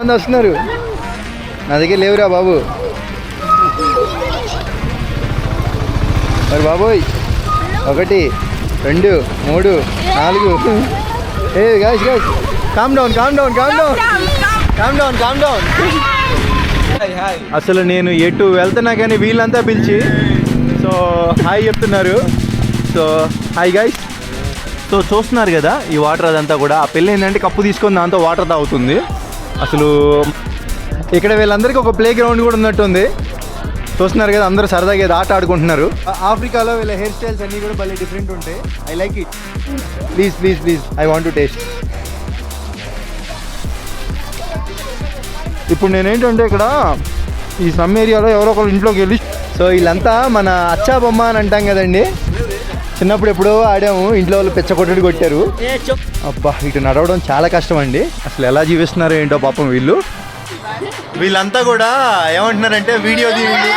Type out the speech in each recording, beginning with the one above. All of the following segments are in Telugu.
మంది వస్తున్నారు, నా దగ్గర లేవురా బాబు. మరి బాబోయ్ 1 2 3 4. ఏ గాయ్స్ కామ్ డౌన్. అసలు నేను ఎటు వెళ్తున్నా కానీ వీళ్ళంతా పిలిచి సో హాయ్ చెప్తున్నారు. So hi guys. సో చూస్తున్నారు కదా ఈ వాటర్ అదంతా కూడా. ఆ పిల్ల ఏంటంటే కప్పు తీసుకొని దాంతో వాటర్ తాగుతుంది. అసలు ఇక్కడ వీళ్ళందరికీ ఒక ప్లే గ్రౌండ్ కూడా ఉన్నట్టుంది. చూస్తున్నారు కదా, అందరూ సరదాగా ఏదో ఆట ఆడుకుంటున్నారు. ఆఫ్రికాలో వీళ్ళ హెయిర్ స్టైల్స్ అన్నీ కూడా భలే డిఫరెంట్ ఉంటాయి. I like it. Please I want to taste. ఇప్పుడు నేనేంటంటే ఇక్కడ ఈ స్లమ్ ఏరియాలో ఎవరో ఒకరు ఇంట్లోకి వెళ్ళి, సో వీళ్ళంతా మన అచ్చా బొమ్మ అని అంటాం కదండి, చిన్నప్పుడు ఎప్పుడో ఆడాము, ఇంట్లో వాళ్ళు పెచ్చ కొట్టుడు కొట్టారు. అబ్బా ఇటు నడవడం చాలా కష్టం అండి. అసలు ఎలా జీవిస్తున్నారో ఏంటో పాపం వీళ్ళంతా కూడా ఏమంటున్నారంటే వీడియో తీయండి.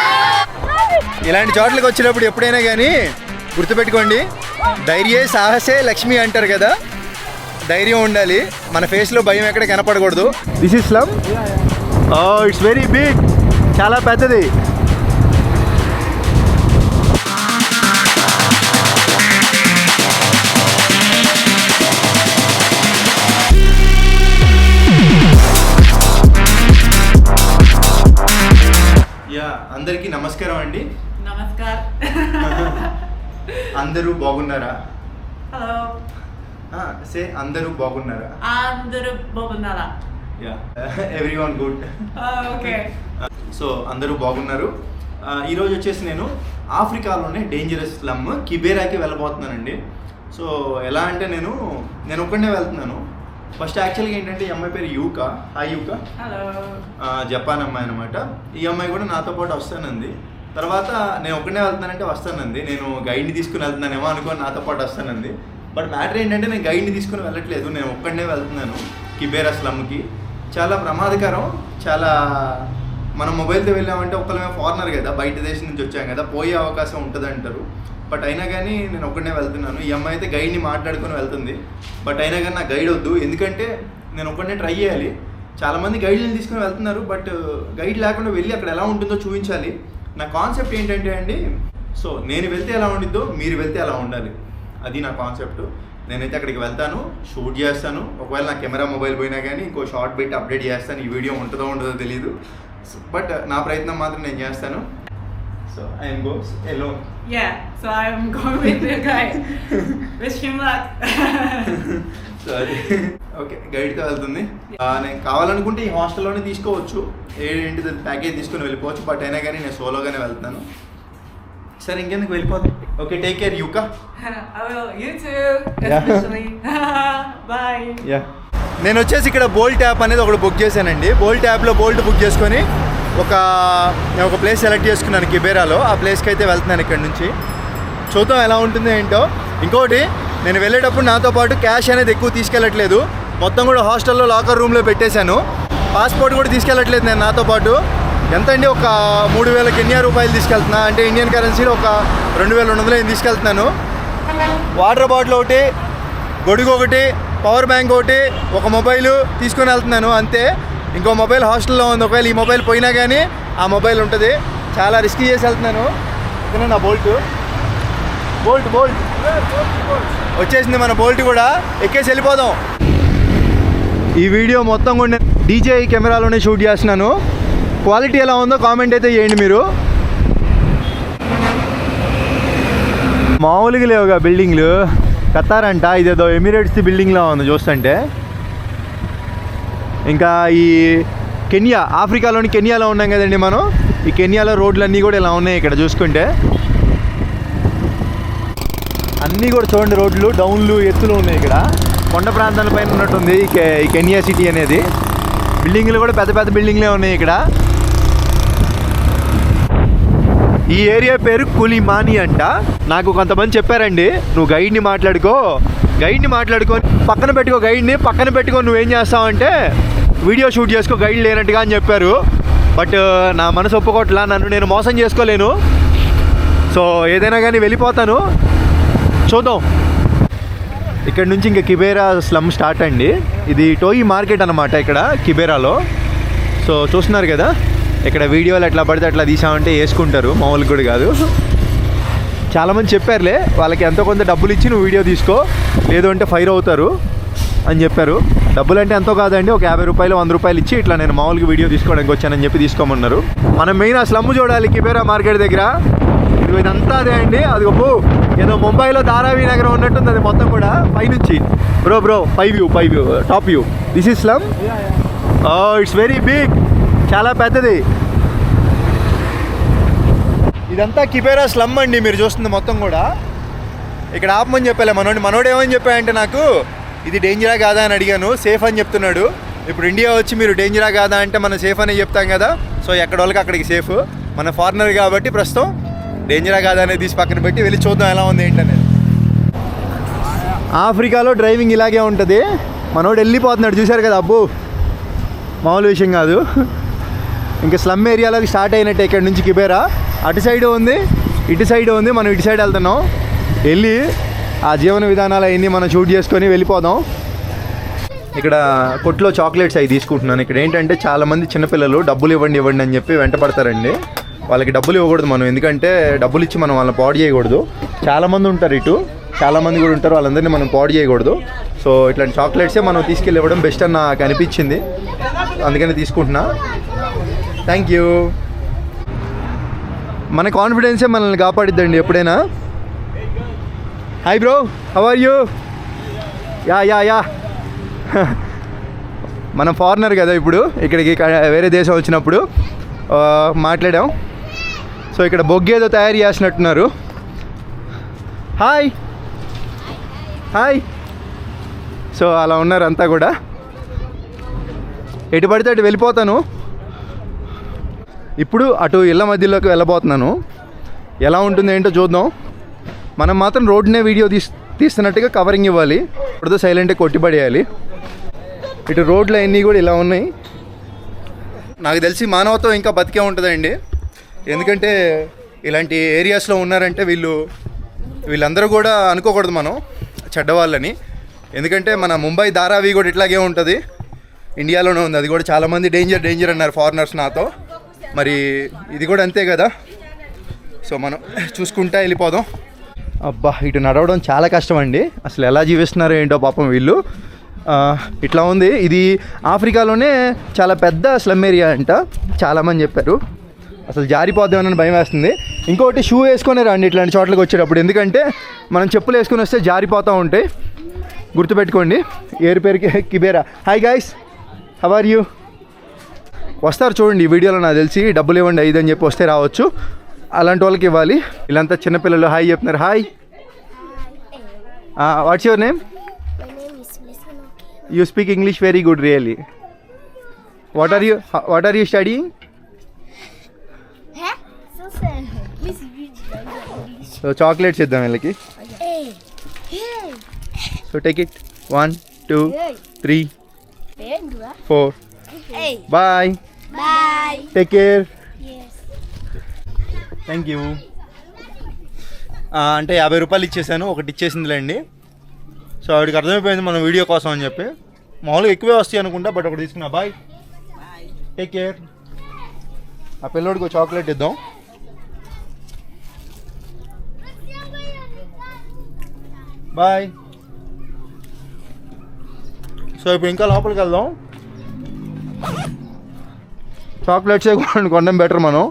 ఇలాంటి చోట్లకి వచ్చినప్పుడు ఎప్పుడైనా కానీ గుర్తుపెట్టుకోండి, ధైర్యే సాహసే లక్ష్మి అంటారు కదా, ధైర్యం ఉండాలి. మన ఫేస్లో భయం ఎక్కడ కనపడకూడదు. This is slum. It's very big, చాలా పెద్దది. అందరికీ నమస్కారం అండి. అందరూ బాగున్నారా? హలో. అందరూ బాగున్నారా? Everyone good. ఓకే. సో అందరూ బాగున్నారు. ఈరోజు వచ్చేసి నేను ఆఫ్రికాలోనే డేంజరస్ స్లమ్ కిబేరాకి వెళ్ళబోతున్నానండి. సో ఎలా అంటే నేను ఒక్కడే వెళ్తున్నాను. ఫస్ట్ యాక్చువల్గా ఏంటంటే ఈ అమ్మాయి పేరు యూకా. హాయ్ యూకా. హలో. జపాన్ అమ్మాయి అనమాట. ఈ అమ్మాయి కూడా నాతో పాటు వస్తానంది. తర్వాత నేను ఒక్కడే వెళ్తానంటే వస్తానంది. నేను గైడ్ని తీసుకుని వెళ్తున్నానేమో అనుకో నాతో పాటు వస్తానంది. బట్ మ్యాటర్ ఏంటంటే నేను గైడ్ని తీసుకుని వెళ్ళట్లేదు, నేను ఒక్కడే వెళ్తున్నాను కిబేరా స్లమ్కి. చాలా ప్రమాదకరం. చాలా మనం మొబైల్తో వెళ్ళామంటే ఒకళ్ళమే ఫారినర్ కదా, బయట దేశం నుంచి వచ్చాం కదా, పోయే అవకాశం ఉంటుంది అంటారు. బట్ అయినా కానీ నేను ఒక్కడే వెళ్తున్నాను. ఈ అమ్మాయి అయితే గైడ్ని మాట్లాడుకొని వెళ్తుంది. బట్ అయినా కానీ నాకు గైడ్ వద్దు, ఎందుకంటే నేను ఒక్కడే ట్రై చేయాలి. చాలామంది గైడ్లను తీసుకుని వెళ్తున్నారు, బట్ గైడ్ లేకుండా వెళ్ళి అక్కడ ఎలా ఉంటుందో చూపించాలి. నా కాన్సెప్ట్ ఏంటంటే అండి, సో నేను వెళ్తే ఎలా ఉండిద్దో మీరు వెళ్తే ఎలా ఉండాలి, అది నా కాన్సెప్ట్. నేనైతే అక్కడికి వెళ్తాను, షూట్ చేస్తాను. ఒకవేళ నా కెమెరా మొబైల్ పోయినా కానీ ఇంకో షార్ట్ పెట్టి అప్డేట్ చేస్తాను. ఈ వీడియో ఉంటుందో ఉండదో తెలియదు, బట్ నా ప్రయత్నం మాత్రం నేను చేస్తాను. So I am going alone. Yeah, so I am going with the guy. Wish him luck. Sorry. Okay, గైడ్తో వెళ్తుంది. నేను కావాలనుకుంటే ఈ హాస్టల్లోనే తీసుకోవచ్చు, ఏంటిది ప్యాకేజ్ తీసుకుని వెళ్ళిపోవచ్చు. బట్ అయినా కానీ నేను సోలోగానే వెళ్తాను. సరే ఇంకెందుకు వెళ్ళిపోతాం. ఓకే, టేక్ కేర్ యూకా. I will. You too. Especially. Bye. Yeah. నేను వచ్చేసి ఇక్కడ బోల్ట్ యాప్ అనేది ఒకటి బుక్ చేశానండి. బోల్ట్ యాప్లో బోల్ట్ బుక్ చేసుకొని నేను ఒక ప్లేస్ సెలెక్ట్ చేసుకున్నాను కిబేరాలో. ఆ ప్లేస్కి అయితే వెళ్తున్నాను ఇక్కడ నుంచి. చూద్దాం ఎలా ఉంటుందో ఏంటో. ఇంకోటి, నేను వెళ్ళేటప్పుడు నాతో పాటు క్యాష్ అనేది ఎక్కువ తీసుకెళ్ళట్లేదు, మొత్తం కూడా హాస్టల్లో లాకర్ రూమ్లో పెట్టేశాను. పాస్పోర్ట్ కూడా తీసుకెళ్ళట్లేదు నేను నాతో పాటు. ఎంత అండి, ఒక 3000 కెన్యా రూపాయలు తీసుకెళ్తున్నా, అంటే ఇండియన్ కరెన్సీలో ఒక 2200 తీసుకెళ్తున్నాను. వాటర్ బాటిల్ ఒకటి, గొడుగు ఒకటి, పవర్ బ్యాంక్ ఒకటి, ఒక మొబైలు తీసుకొని వెళ్తున్నాను అంతే. ఇంకో మొబైల్ హాస్టల్లో ఉంది, ఒకవేళ ఈ మొబైల్ పోయినా కానీ ఆ మొబైల్ ఉంటుంది. చాలా రిస్క్ చేసి వెళ్తున్నాను. ఇదే నా బోల్ట్ వచ్చేసింది. మన బోల్ట్ కూడా ఎక్కేసి వెళ్ళిపోదాం. ఈ వీడియో మొత్తం కూడా DJI కెమెరాలోనే షూట్ చేస్తున్నాను. క్వాలిటీ ఎలా ఉందో కామెంట్ అయితే చేయండి మీరు. మామూలుగా లేవుగా బిల్డింగ్లు, కత్తారంట. ఇదేదో ఎమిరేట్స్ బిల్డింగ్లా ఉంది చూస్తుంటే. ఇంకా ఈ కెన్యా, ఆఫ్రికాలోని కెన్యాలో ఉన్నాం కదండి మనం. ఈ కెన్యాలో రోడ్లు అన్నీ కూడా ఇలా ఉన్నాయి ఇక్కడ చూసుకుంటే. అన్నీ కూడా చూడండి, రోడ్లు డౌన్లు ఎత్తులు ఉన్నాయి ఇక్కడ. కొండ ప్రాంతాల పైన ఉన్నట్టుంది ఈ కెన్యా సిటీ అనేది. బిల్డింగ్లు కూడా పెద్ద పెద్ద బిల్డింగ్లే ఉన్నాయి ఇక్కడ. ఈ ఏరియా పేరు కులిమాని అంట. నాకు కొంతమంది చెప్పారండి, నువ్వు గైడ్ని మాట్లాడుకొని పక్కన పెట్టుకో నువ్వేం చేస్తావంటే వీడియో షూట్ చేసుకో, గైడ్ లేనట్టుగా అని చెప్పారు. బట్ నా మనసు ఒప్పుకోవట్లా, నన్ను నేను మోసం చేసుకోలేను. సో ఏదైనా కానీ వెళ్ళిపోతాను, చూద్దాం. ఇక్కడ నుంచి ఇంకా కిబేరా స్లమ్ స్టార్ట్ అండి. ఇది టోయి మార్కెట్ అనమాట ఇక్కడ కిబేరాలో. సో చూస్తున్నారు కదా, ఇక్కడ వీడియోలు ఎట్లా పడితే అట్లా తీసామంటే వేసుకుంటారు, మామూలుగా కూడా కాదు. చాలామంది చెప్పారులే, వాళ్ళకి ఎంతో కొంత డబ్బులు ఇచ్చి నువ్వు వీడియో తీసుకో, లేదు అంటే ఫైర్ అవుతారు అని చెప్పారు. డబ్బులు అంటే ఎంతో కాదండి, ఒక 50 రూపాయలు 100 రూపాయలు ఇచ్చి ఇట్లా నేను మామూలుగా వీడియో తీసుకోవడానికి వచ్చానని చెప్పి తీసుకోమన్నారు. మనం మెయిన్ ఆ స్లమ్ చూడాలి, కిబేరా మార్కెట్ దగ్గర. ఇదంతా అదే అండి. అది ఏదో ముంబైలో ధారావి నగరం ఉన్నట్టుంది అది మొత్తం కూడా పైనుంచి. బ్రో పై view top view. This is slum. It's very big, చాలా పెద్దది. ఇదంతా కిబేరా స్లమ్ అండి, మీరు చూస్తుంది మొత్తం కూడా. ఇక్కడ ఆపమని చెప్పలే మనోడు ఏమని చెప్పాయంటే, నాకు ఇది డేంజరా కాదా అని అడిగాను, సేఫ్ అని చెప్తున్నాడు. ఇప్పుడు ఇండియా వచ్చి మీరు డేంజరా కాదా అంటే మనం సేఫ్ అని చెప్తాం కదా. సో ఎక్కడ వాళ్ళకి అక్కడికి సేఫ్. మన ఫారినర్ కాబట్టి ప్రస్తుతం డేంజరా కాదా అనేది తీసి పక్కన పెట్టి వెళ్ళి చూద్దాం ఎలా ఉంది ఏంటనేది. ఆఫ్రికాలో డ్రైవింగ్ ఇలాగే ఉంటుంది. మనోడు వెళ్ళిపోతున్నాడు, చూశారు కదా. అబ్బో మామూలు విషయం కాదు. ఇంకా స్లమ్ ఏరియాలోకి స్టార్ట్ అయినట్టే ఇక్కడ నుంచి కిబేరా. అటు సైడ్ ఉంది, ఇటు సైడ్ ఉంది. మనం ఇటు సైడ్ వెళ్తున్నాం. వెళ్ళి ఆ జీవన విధానాలు అవన్నీ మనం షూట్ చేసుకొని వెళ్ళిపోదాం. ఇక్కడ కొట్లో చాక్లెట్స్ అవి తీసుకుంటున్నాను. ఇక్కడ ఏంటంటే చాలామంది చిన్నపిల్లలు డబ్బులు ఇవ్వండి అని చెప్పి వెంట పడతారండి. వాళ్ళకి డబ్బులు ఇవ్వకూడదు మనం, ఎందుకంటే డబ్బులు ఇచ్చి మనం వాళ్ళని పాడు చేయకూడదు. చాలామంది ఉంటారు, ఇటు చాలామంది కూడా ఉంటారు, వాళ్ళందరినీ మనం పాడు చేయకూడదు. సో ఇట్లాంటి చాక్లెట్సే మనం తీసుకెళ్ళి ఇవ్వడం బెస్ట్ అని నాకు అనిపించింది, అందుకని తీసుకుంటున్నా. Thank you. మన కాన్ఫిడెన్సే మనల్ని కాపాడిద్దండి ఎప్పుడైనా. Hi bro, how are you? Yeah మనం ఫారినర్ కదా, ఇప్పుడు ఇక్కడికి వేరే దేశం వచ్చినప్పుడు మాట్లాడాం. సో ఇక్కడ బొగ్గేదో తయారు చేసినట్టున్నారు. హాయ్. సో అలా ఉన్నారు అంతా కూడా. ఎటు పడితే అటు వెళ్ళిపోతాను. ఇప్పుడు అటు ఇళ్ళ మధ్యలోకి వెళ్ళబోతున్నాను. ఎలా ఉంటుంది ఏంటో చూద్దాం. మనం మాత్రం రోడ్నే వీడియో తీస్తున్నట్టుగా కవరింగ్ ఇవ్వాలి, ఇప్పుడు సైలెంట్గా కొట్టిపడేయాలి. ఇటు రోడ్లు అన్నీ కూడా ఇలా ఉన్నాయి. నాకు తెలిసి మానవత్వం ఇంకా బతికే ఉంటుందండి, ఎందుకంటే ఇలాంటి ఏరియాస్లో ఉన్నారంటే వీళ్ళందరూ కూడా అనుకోకూడదు మనం చెడ్డవాళ్ళని. ఎందుకంటే మన ముంబై ధారావి కూడా ఇట్లాగే ఉంటుంది, ఇండియాలోనే ఉంది. అది కూడా చాలామంది డేంజర్ అన్నారు ఫారినర్స్ నాతో. మరి ఇది కూడా అంతే కదా. సో మనం చూసుకుంటా వెళ్ళిపోదాం. అబ్బా ఇటు నడవడం చాలా కష్టం అండి, అసలు ఎలా జీవిస్తున్నారో ఏంటో పాపం వీళ్ళు. ఇట్లా ఉంది. ఇది ఆఫ్రికాలోనే చాలా పెద్ద స్లమ్ ఏరియా అంట, చాలామంది చెప్పారు. అసలు జారిపోద్దామని భయం వేస్తుంది. ఇంకోటి షూ వేసుకొని రండి ఇట్లాంటి చోట్లకి వచ్చేటప్పుడు, ఎందుకంటే మనం చెప్పులు వేసుకొని వస్తే జారిపోతూ ఉంటాయి. గుర్తుపెట్టుకోండి. పేరుకి Kibera. Hi guys, how are you? వస్తారు చూడండి ఈ వీడియోలో, నాకు తెలిసి డబ్బులు ఇవ్వండి 5 అని చెప్పి వస్తే రావచ్చు, అలాంటి వాళ్ళకి ఇవ్వాలి. వీళ్ళంతా చిన్నపిల్లలు హాయ్ చెప్తున్నారు. Hi, what's your name? You speak English very good, really. What are you studying? So chocolates iddam vellaki. So take it. 1 2 3 4. Bye. Take care. Yes. Thank you. అంటే 50 రూపాయలు ఇచ్చేసాను, ఒకటి ఇచ్చేసిందిలేండి. సో ఆవిడకి అర్థమైపోయింది మనం వీడియో కోసం అని చెప్పి. మామూలుగా ఎక్కువే వస్తాయి అనుకుంటా, బట్ ఒకటి తీసుకున్నా. Bye, take care. ఆ పిల్లోడికి చాక్లెట్ ఇద్దాం. బాయ్. సో ఇప్పుడు ఇంకా లోపలికి వెళ్దాం. చాక్లెట్సే కొనడం బెటర్ మనం,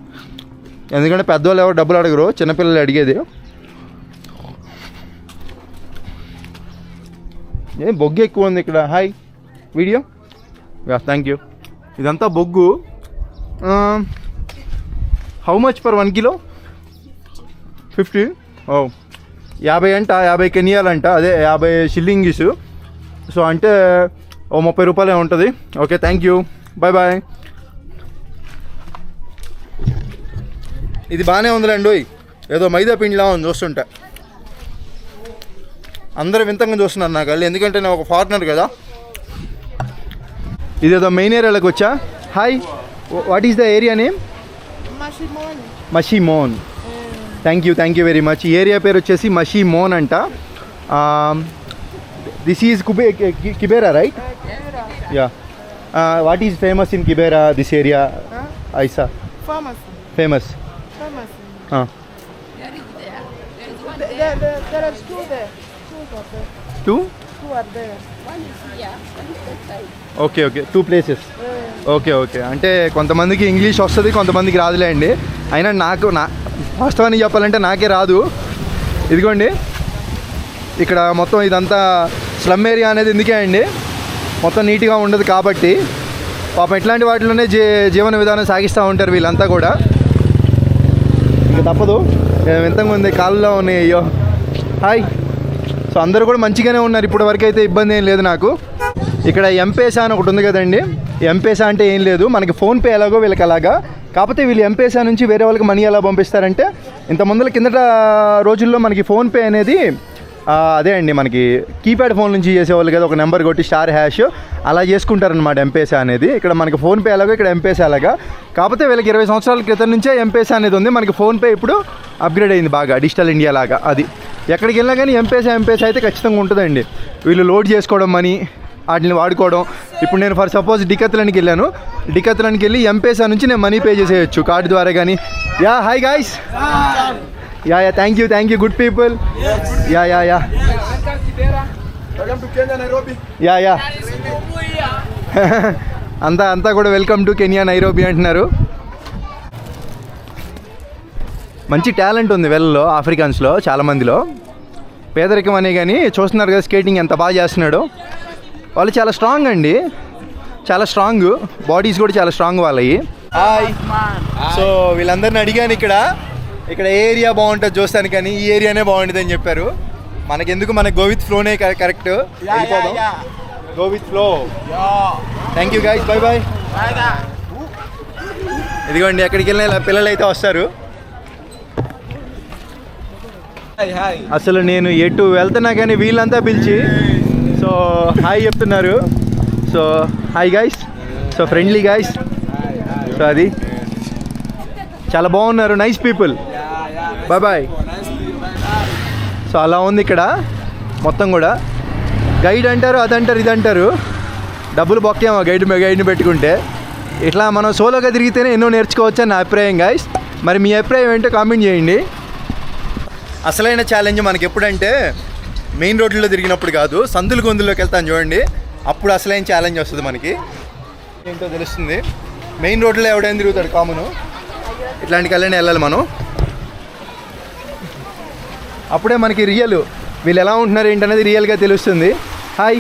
ఎందుకంటే పెద్దవాళ్ళు ఎవరు డబ్బులు అడగరు, చిన్నపిల్లలు అడిగేది. ఏం బొగ్గు ఎక్కువ ఉంది ఇక్కడ. Hi, video. Thank you. ఇదంతా బొగ్గు. How much per 1 kilo? 50. 50 అంట, 50 కెనియాలంట, అదే 50 షిల్లింగ్స్. సో అంటే 30 రూపాయలే ఉంటుంది. Okay, thank you, bye. ఇది బాగానే ఉందిలేండి, ఏదో మైదా పిండిలా ఉంది చూస్తుంటే. అందరూ వింతంగా చూస్తున్నారు నాకు వాళ్ళు, ఎందుకంటే నేను ఒక ఫారినర్ కదా. ఇదేదో మెయిన్ ఏరియాలోకి వచ్చా. Hi, what is the area name? Mashimoni. Thank you very much. ఈ ఏరియా పేరు వచ్చేసి మషిమోన్ అంట. This is Kibera right? Yeah. What is famous in Kibera this area ఐసా Pharmacy. Famous Pharmacy. There are two there. Two are there. Okay okay 2 places okay okay అంటే కొంతమందికి ఇంగ్లీష్ వస్తుంది, కొంతమందికి రాదులే అండి. అయినా వాస్తవానికి చెప్పాలంటే నాకే రాదు. ఇదిగోండి ఇక్కడ మొత్తం ఇదంతా స్లమ్ ఏరియా అనేది ఎందుకే అండి, మొత్తం నీట్గా ఉండదు కాబట్టి పాపం ఇట్లాంటి వాటిలోనే జీవన విధానం సాగిస్తూ ఉంటారు వీళ్ళంతా కూడా. ఇంకా తప్పదు, ఎంతగా ఉంది కాళ్ళలో ఉన్నాయి. అయ్యో హాయ్. సో అందరూ కూడా మంచిగానే ఉన్నారు ఇప్పటి వరకు అయితే, ఇబ్బంది ఏం లేదు నాకు. ఇక్కడ ఎంపేసా అని ఒకటి ఉంది కదండి. ఎంపేసా అంటే ఏం లేదు, మనకి ఫోన్పే ఎలాగో వీళ్ళకి అలాగా. కాకపోతే వీళ్ళు ఎంపేసా నుంచి వేరే వాళ్ళకి మనీ ఎలా పంపిస్తారంటే, ఇంత ముందల కిందట రోజుల్లో మనకి ఫోన్పే అనేది అదే అండి, మనకి కీప్యాడ్ ఫోన్ నుంచి చేసేవాళ్ళు కదా, ఒక నెంబర్ కొట్టి *#, అలా చేసుకుంటారనమాట ఎంపేసా అనేది. ఇక్కడ మనకి ఫోన్పే ఎలాగో ఇక్కడ ఎంపేసా అలాగా. కాకపోతే వీళ్ళకి 20 సంవత్సరాల క్రితం నుంచే ఎంపేసా అనేది ఉంది. మనకి ఫోన్పే ఇప్పుడు అప్గ్రేడ్ అయింది బాగా, డిజిటల్ ఇండియా లాగా. అది ఎక్కడికి వెళ్ళినా కానీ ఎంపేసా అయితే ఖచ్చితంగా ఉంటుందండి. వీళ్ళు లోడ్ చేసుకోవడం మనీ, వాటిని వాడుకోవడం. ఇప్పుడు నేను ఫర్ సపోజ్ డికత్లన్కి వెళ్ళాను, డికత్లన్కి వెళ్ళి ఎంపేసా నుంచి నేను మనీ పే చేసేయచ్చు కార్డు ద్వారా కానీ. Yeah hi guys. Yeah thank you good people. Yeah yeah అంతా కూడా వెల్కమ్ టు కెన్యా నైరోబీ అంటున్నారు. మంచి టాలెంట్ ఉంది వీళ్ళలో, ఆఫ్రికన్స్లో చాలామందిలో. పేదరికం అనే కానీ చూస్తున్నారు కదా స్కేటింగ్ ఎంత బాగా చేస్తున్నాడు. వాళ్ళు చాలా స్ట్రాంగ్ అండి, చాలా స్ట్రాంగ్, బాడీస్ కూడా చాలా స్ట్రాంగ్ వాళ్ళవి. హాయ్. సో వీళ్ళందరిని అడిగాను ఇక్కడ ఏరియా బాగుంటుంది చూస్తాను, కానీ ఈ ఏరియానే బాగుంటుంది అని చెప్పారు. మనకెందుకు, మన గో విత్ ఫ్లోనే correct. Go with flow. Thank you guys, bye bye. ఇదిగోండి ఎక్కడికి వెళ్ళినా ఇలా పిల్లలు అయితే వస్తారు. అసలు నేను ఎటు వెళ్తున్నా కానీ వీళ్ళంతా పిలిచి సో హాయ్ చెప్తున్నారు. So hi guys, so friendly guys. So అది చాలా బాగున్నారు, nice people. Bye bye. So అలా ఉంది ఇక్కడ మొత్తం కూడా. గైడ్ అంటారు, అదంటారు, ఇదంటారు. డబ్బులు బొక్కేమో గైడ్ని పెట్టుకుంటే. ఇట్లా మనం సోలోగా తిరిగితేనే ఎన్నో నేర్చుకోవచ్చు అని నా అభిప్రాయం గైస్. మరి మీ అభిప్రాయం ఏంటో కామెంట్ చేయండి. అసలైన ఛాలెంజ్ మనకి ఎప్పుడంటే మెయిన్ రోడ్లలో తిరిగినప్పుడు కాదు, సందులు గొంతుల్లోకి వెళ్తాను చూడండి, అప్పుడు అసలైన ఛాలెంజ్ వస్తుంది మనకి. ఏంటో తెలుస్తుంది. మెయిన్ రోడ్లో ఎవడైనా తిరుగుతాడు కామను, ఇట్లాంటి కళ్ళని వెళ్ళాలి మనం. అప్పుడే మనకి రియల్ వీళ్ళు ఎలా ఉంటున్నారు ఏంటనేది రియల్గా తెలుస్తుంది. హాయ్.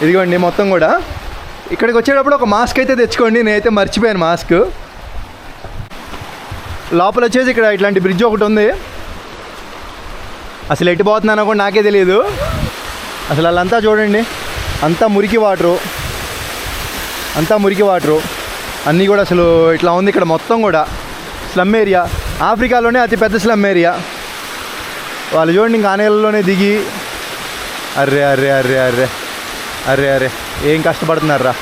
ఇదిగోండి మొత్తం కూడా. ఇక్కడికి వచ్చేటప్పుడు ఒక మాస్క్ అయితే తెచ్చుకోండి. నేనైతే మర్చిపోయాను మాస్క్. లోపల వచ్చేసి ఇక్కడ ఇట్లాంటి బ్రిడ్జ్ ఒకటి ఉంది. అసలు ఎటు పోతున్నానో కూడా నాకే తెలియదు. అసలు వాళ్ళంతా చూడండి, అంతా మురికి వాటరు, అన్నీ కూడా అసలు ఇట్లా ఉంది. ఇక్కడ మొత్తం కూడా స్లమ్ ఏరియా, ఆఫ్రికాలోనే అతి పెద్ద స్లమ్ ఏరియా. వాళ్ళు చూడండి ఇంకా ఆనేలలోనే దిగి array array array array array array ఏం కష్టపడుతున్నారా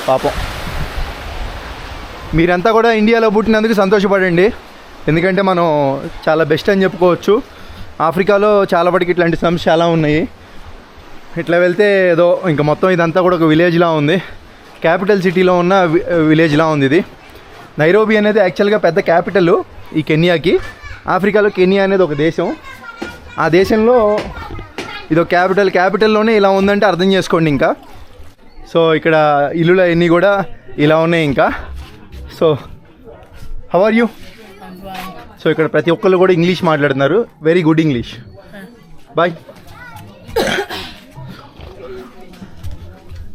పాపం. మీరంతా కూడా ఇండియాలో పుట్టినందుకు సంతోషపడండి, ఎందుకంటే మనం చాలా బెస్ట్ అని చెప్పుకోవచ్చు. ఆఫ్రికాలో చాలా వాటికి ఇట్లాంటి స్లమ్స్ చాలా ఉన్నాయి. ఇట్లా వెళ్తే ఏదో ఇంకా మొత్తం ఇదంతా కూడా ఒక విలేజ్లా ఉంది. క్యాపిటల్ సిటీలో ఉన్న విలేజ్లా ఉంది ఇది. నైరోబీ అనేది యాక్చువల్గా పెద్ద క్యాపిటల్ ఈ కెన్యాకి. ఆఫ్రికాలో కెన్యా అనేది ఒక దేశం. ఆ దేశంలో ఇదొక క్యాపిటల్లోనే ఇలా ఉందంటే అర్థం చేసుకోండి ఇంకా. సో ఇక్కడ ఇల్లులు అన్నీ కూడా ఇలా ఉన్నాయి ఇంకా. So how are you? So ఇక్కడ ప్రతి ఒక్కళ్ళు కూడా ఇంగ్లీష్ మాట్లాడుతున్నారు, వెరీ గుడ్ ఇంగ్లీష్. బాయ్.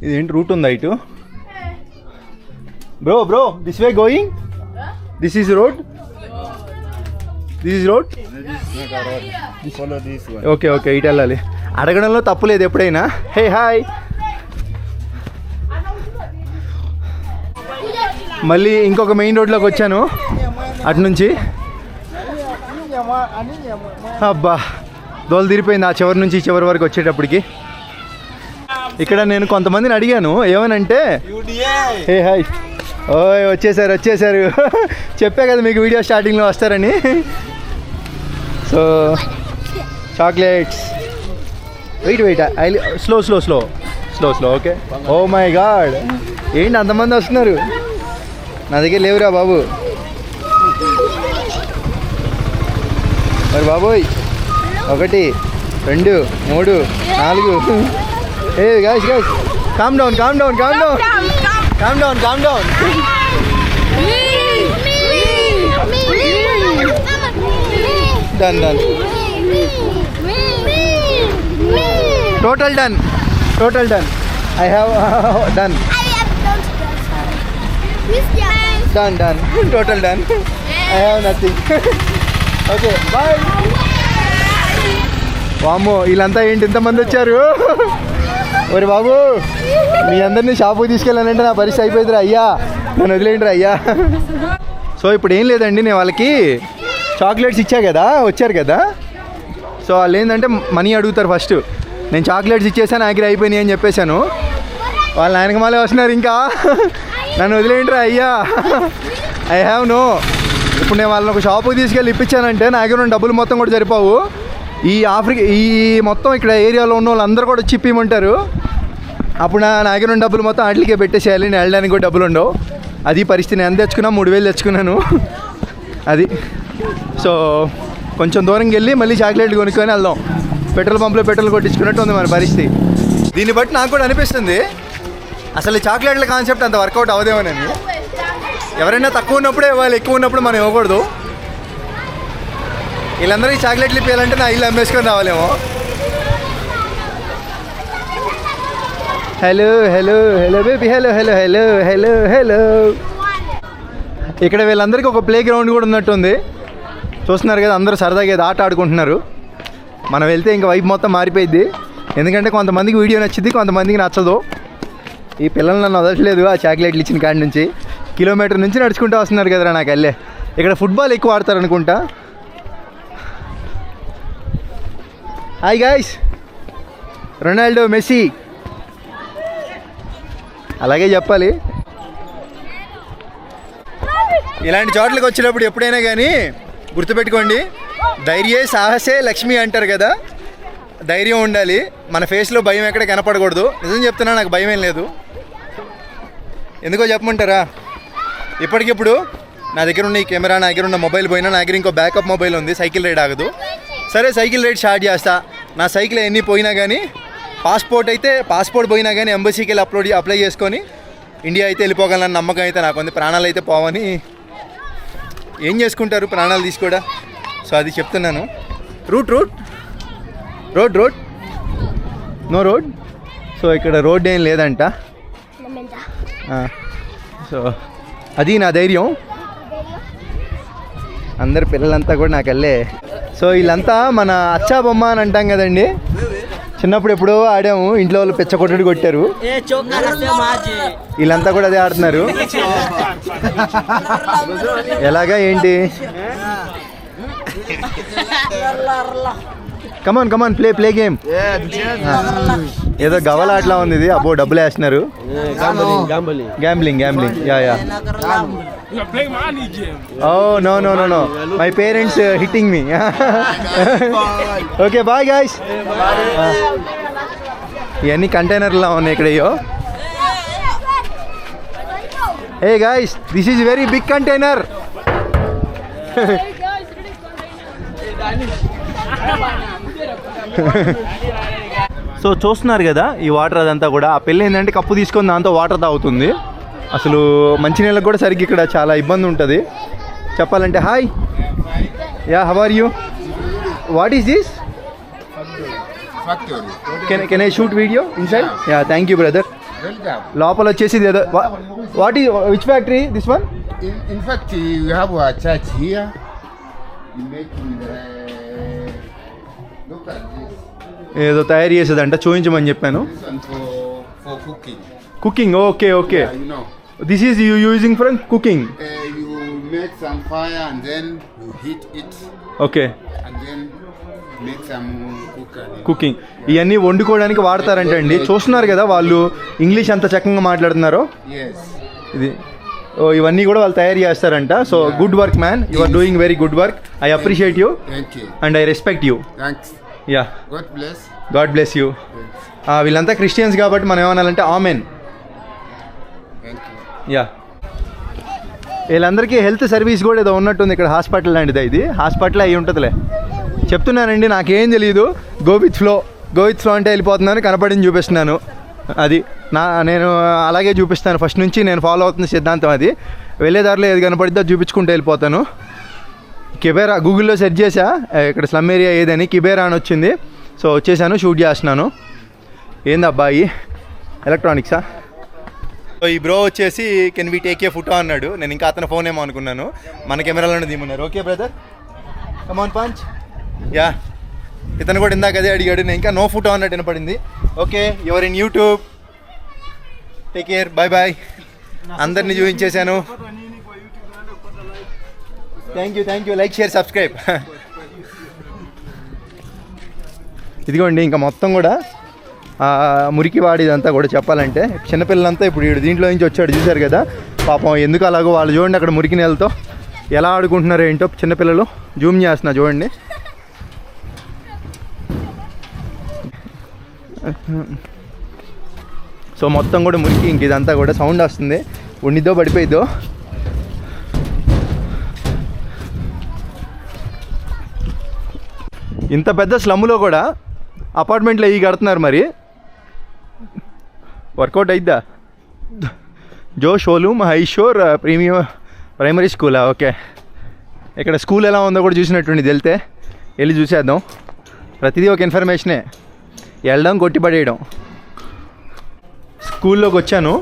ఇదేంటి రూట్ ఉందా ఇటు? Bro this way going, this is road, okay ఇటు వెళ్ళాలి. అడగడంలో తప్పులేదు ఎప్పుడైనా. Hey hi. మళ్ళీ ఇంకొక మెయిన్ రోడ్లోకి వచ్చాను అటు నుంచి. అబ్బా దోలు తీరిపోయింది ఆ చివరి నుంచి చివరి వరకు వచ్చేటప్పటికి. ఇక్కడ నేను కొంతమందిని అడిగాను ఏమనంటే, హే హాయ్, ఓయ్ వచ్చేసారు చెప్పా కదా మీకు వీడియో స్టార్టింగ్లో వస్తారని. So chocolates wait I slow okay. Oh my god, ఏంటి అంతమంది వస్తున్నారు? నా దగ్గర లేవురా బాబు. మరి బాబోయ్, 1 2 3 4. ఏ guys calm down. Done. Total done. I have done. Done. Total done. I have nothing. Okay, bye. వామ్మో, వీళ్ళంతా ఏంటి ఇంతమంది వచ్చారు? ఒరే బాబు, మీ అందరినీ షాపుకి తీసుకెళ్ళానంటే నా పరిస్థితి అయిపోయిందిరా అయ్యా, నన్ను వదిలేండిరా అయ్యా. సో ఇప్పుడు ఏం లేదండి, నేను వాళ్ళకి చాక్లెట్స్ ఇచ్చా కదా, వచ్చారు కదా. సో వాళ్ళు ఏంటంటే మనీ అడుగుతారు ఫస్ట్. నేను చాక్లెట్స్ ఇచ్చేసాను, ఆఖరి అయిపోయినాయి అని చెప్పేశాను. వాళ్ళు ఆయనకి మళ్ళీ వస్తున్నారు, ఇంకా నన్ను వదిలేండిరా అయ్యా. I have no. ఇప్పుడు నేను వాళ్ళని ఒక షాపుకి తీసుకెళ్ళి ఇప్పించానంటే నా దగ్గర ఉన్న డబ్బులు మొత్తం కూడా సరిపోవు. ఈ మొత్తం ఇక్కడ ఏరియాలో ఉన్న వాళ్ళందరూ కూడా వచ్చి ఇప్పిమంటారు. అప్పుడు నా దగ్గర ఉన్న డబ్బులు మొత్తం వాటికే పెట్టేసేయాలి, నేను వెళ్ళడానికి కూడా డబ్బులు ఉండవు. అది పరిస్థితి. నేను ఎంత తెచ్చుకున్నా 3000 తెచ్చుకున్నాను. అది. సో కొంచెం దూరంకి వెళ్ళి మళ్ళీ చాక్లెట్లు కొనుక్కొని వెళ్దాం. పెట్రోల్ పంపులో పెట్రోల్ కొట్టించుకున్నట్టు ఉంది మన పరిస్థితి. దీన్ని బట్టి నాకు కూడా అనిపిస్తుంది అసలు ఈ చాక్లెట్ల కాన్సెప్ట్ అంత వర్కౌట్ అవ్వదేమోనని. ఎవరైనా తక్కువ ఉన్నప్పుడే ఇవ్వాలి, ఎక్కువ ఉన్నప్పుడు మనం ఇవ్వకూడదు. వీళ్ళందరూ ఈ చాక్లెట్లు ఇప్పించాలంటే నా ఇల్లు అమ్మేసుకొని రావాలేమో. Hello baby, hello. ఇక్కడ వీళ్ళందరికీ ఒక ప్లే గ్రౌండ్ కూడా ఉన్నట్టుంది. చూస్తున్నారు కదా, అందరూ సరదాగా ఏదో ఆట ఆడుకుంటున్నారు. మనం వెళ్తే ఇంకా వైపు మొత్తం మారిపోయిద్ది. ఎందుకంటే కొంతమందికి వీడియో నచ్చింది, కొంతమందికి నచ్చదు. ఈ పిల్లలు నన్ను వదలట్లేదు ఆ చాక్లెట్లు ఇచ్చిన కాడి నుంచి. కిలోమీటర్ నుంచి నడుచుకుంటూ వస్తున్నారు కదరా నాకు వెళ్ళే. ఇక్కడ ఫుట్బాల్ ఎక్కువ ఆడతారు అనుకుంటా. హాయ్ గాయ్స్, రొనాల్డో, మెస్సీ అలాగే చెప్పాలి. ఇలాంటి చోట్లకి వచ్చినప్పుడు ఎప్పుడైనా కానీ గుర్తుపెట్టుకోండి, ధైర్యే సాహసే లక్ష్మి అంటారు కదా. ధైర్యం ఉండాలి. మన ఫేస్లో భయం ఎక్కడ కనపడకూడదు. నిజం చెప్తున్నా, నాకు భయం ఏం లేదు. ఎందుకో చెప్పమంటారా, ఇప్పటికిప్పుడు నా దగ్గర ఉన్న ఈ కెమెరా, నా దగ్గర ఉన్న మొబైల్ పోయినా, నా దగ్గర ఇంకో బ్యాకప్ మొబైల్ ఉంది. సైకిల్ రైడ్ ఆగదు. సరే సైకిల్ రైడ్ స్టార్ట్ చేస్తా. నా సైకిల్ ఎన్ని పోయినా కానీ, పాస్పోర్ట్ పోయినా కానీ ఎంబసీకి వెళ్ళి అప్లై చేసుకొని ఇండియా అయితే వెళ్ళిపోగలనని నమ్మకం అయితే నాకు ఉంది. ప్రాణాలు అయితే పోవని. ఏం చేసుకుంటారు ప్రాణాలు తీసుకోడా. సో అది చెప్తున్నాను. Route no road. సో ఇక్కడ రోడ్ ఏం లేదంట. సో అది నా ధైర్యం. అందరు పిల్లలంతా కూడా నాకు వెళ్ళే. సో వీళ్ళంతా మన అచ్చా బొమ్మ అని అంటాం కదండి. చిన్నప్పుడు ఎప్పుడో ఆడాము, ఇంట్లో వాళ్ళు పెచ్చ కొట్టడి కొట్టారు. వీళ్ళంతా కూడా అదే ఆడుతున్నారు. ఎలాగా ఏంటి? Come on play game. ఏదో గవల ఆటలా ఉంది ఇది. అబ్బో డబ్బులు వేస్తున్నారు. Gambling. Yeah. Oh no my parents hitting me. Okay bye guys. ఇవన్నీ కంటైనర్లా ఉన్నాయి ఇక్కడ. Hey guys, this is very big container. So చూస్తున్నారు కదా ఈ వాటర్ అదంతా కూడా. ఆ పిల్ల ఏంటంటే కప్పు తీసుకొని దాంతో వాటర్ తాగుతుంది. అసలు మంచినీళ్ళకి కూడా సరిగ్గా ఇక్కడ చాలా ఇబ్బంది ఉంటుంది చెప్పాలంటే. Hi, yeah, how are you? What is this? Can I shoot video inside? Yeah, thank you brother. లోపల వచ్చేసి what is which factory this one? In fact, you have a church here. You make look at this. ఏదో తయారు చేసేదంట, చూపించమని చెప్పాను. This one for cooking. Cooking. Okay. Yeah, you know. This is you using for cooking. You make some fire and then you heat it. Okay. And then make some cooking. ఇవన్నీ వండుకోవడానికి వాడతారంట అండి. చూస్తున్నారు కదా వాళ్ళు ఇంగ్లీష్ అంత చక్కగా మాట్లాడుతున్నారో. Yes. ఇది ఇవన్నీ కూడా వాళ్ళు తయారు చేస్తారంట. So good work man, you are doing very good work. I appreciate you Thank you. And I respect you. Thanks. Yeah, God bless. God bless you. వీళ్ళంతా క్రిస్టియన్స్ కాబట్టి మనం ఏమనాలంటే ఆమెన్. Thank you. యా, వీళ్ళందరికీ హెల్త్ సర్వీస్ కూడా ఏదో ఉన్నట్టుంది ఇక్కడ, హాస్పిటల్ లాంటిది. ఇది హాస్పిటల్ అయి ఉంటుందిలే, చెప్తున్నానండి, నాకేం తెలియదు. గో విత్ ఫ్లో అంటే వెళ్ళిపోతున్నాను, కనపడింది చూపిస్తున్నాను. అది నేను అలాగే చూపిస్తాను, ఫస్ట్ నుంచి నేను ఫాలో అవుతున్న సిద్ధాంతం అది. వెళ్ళేదారిలో ఏది కనపడిద్దో చూపించుకుంటూ వెళ్ళిపోతాను. కిబేరా గూగుల్లో సెర్చ్ చేసా ఇక్కడ స్లమ్ ఏరియా ఏదని, కిబేరా అని వచ్చింది. సో వచ్చేసాను, షూట్ చేస్తున్నాను. ఏందబ్బాయి ఎలక్ట్రానిక్సా? సో ఈ బ్రో వచ్చేసి can we take a photo అన్నాడు. నేను ఇంకా అతను ఫోన్ ఏమో అనుకున్నాను, మన కెమెరాలోనే తీయమన్నారు. Okay brother, come on punch. Yeah, ఇతను కూడా ఇందాక అదే అడిగాడు, నేను ఇంకా నో ఫోటో అన్నట్టు వినపడింది. Okay, your in YouTube, take care, bye bye. అందరినీ చూపించేశాను. Thank you, like share subscribe. ఇదిగోండి ఇంకా మొత్తం కూడా మురికి వాడిదంతా కూడా చెప్పాలంటే, చిన్నపిల్లలంతా ఇప్పుడు వీడు దీంట్లో నుంచి వచ్చాడు చూశారు కదా, పాపం ఎందుకు అలాగో వాళ్ళు చూడండి అక్కడ మురికి నేలతో ఎలా ఆడుకుంటున్నారో ఏంటో చిన్నపిల్లలు. జూమ్ చేస్తున్నా చూడండి. సో మొత్తం కూడా మురికి, ఇంక ఇదంతా కూడా సౌండ్ వస్తుంది, ఉండిద్దో పడిపోయిద్దో. ఇంత పెద్ద స్లమ్లో కూడా అపార్ట్మెంట్లో ఇవి కడుతున్నారు, మరి వర్కౌట్ అయిద్దా? జో షోలూమ్ హైషోర్ ప్రైమరీ స్కూలా? ఓకే, ఇక్కడ స్కూల్ ఎలా ఉందో కూడా చూసినట్టుండి, వెళ్తే వెళ్ళి చూసేద్దాం. ప్రతిదీ ఒక ఇన్ఫర్మేషనే, వెళ్ళడం కొట్టి పడేయడం. స్కూల్లోకి వచ్చాను,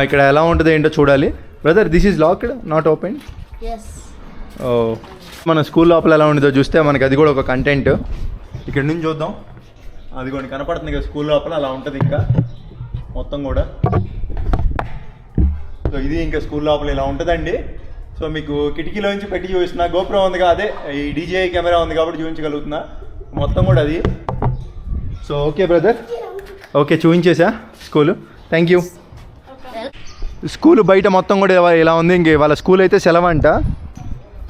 ఇక్కడ ఎలా ఉంటుందో ఏంటో చూడాలి. Brother, this is locked, not open. ఓ, మన స్కూల్ లోపల ఎలా ఉంటుందో చూస్తే మనకి అది కూడా ఒక కంటెంట్. ఇక్కడ నుంచి చూద్దాం, అది కూడా కనపడుతుంది కదా స్కూల్ లోపల, అలా ఉంటుంది ఇంకా మొత్తం కూడా. సో ఇది ఇంకా స్కూల్ లోపల ఇలా ఉంటుందండి. సో మీకు కిటికీలో నుంచి పెట్టి చూపిస్తున్నా, గోప్రో ఉంది కదా, అదే ఈ డీజే కెమెరా ఉంది కాబట్టి చూపించగలుగుతున్నా మొత్తం కూడా అది. సో ఓకే బ్రదర్, ఓకే చూపించేసా స్కూలు, థ్యాంక్ యూ. స్కూల్ బయట మొత్తం కూడా ఇలా ఉంది. ఇంక వాళ్ళ స్కూల్ అయితే సెలవంట,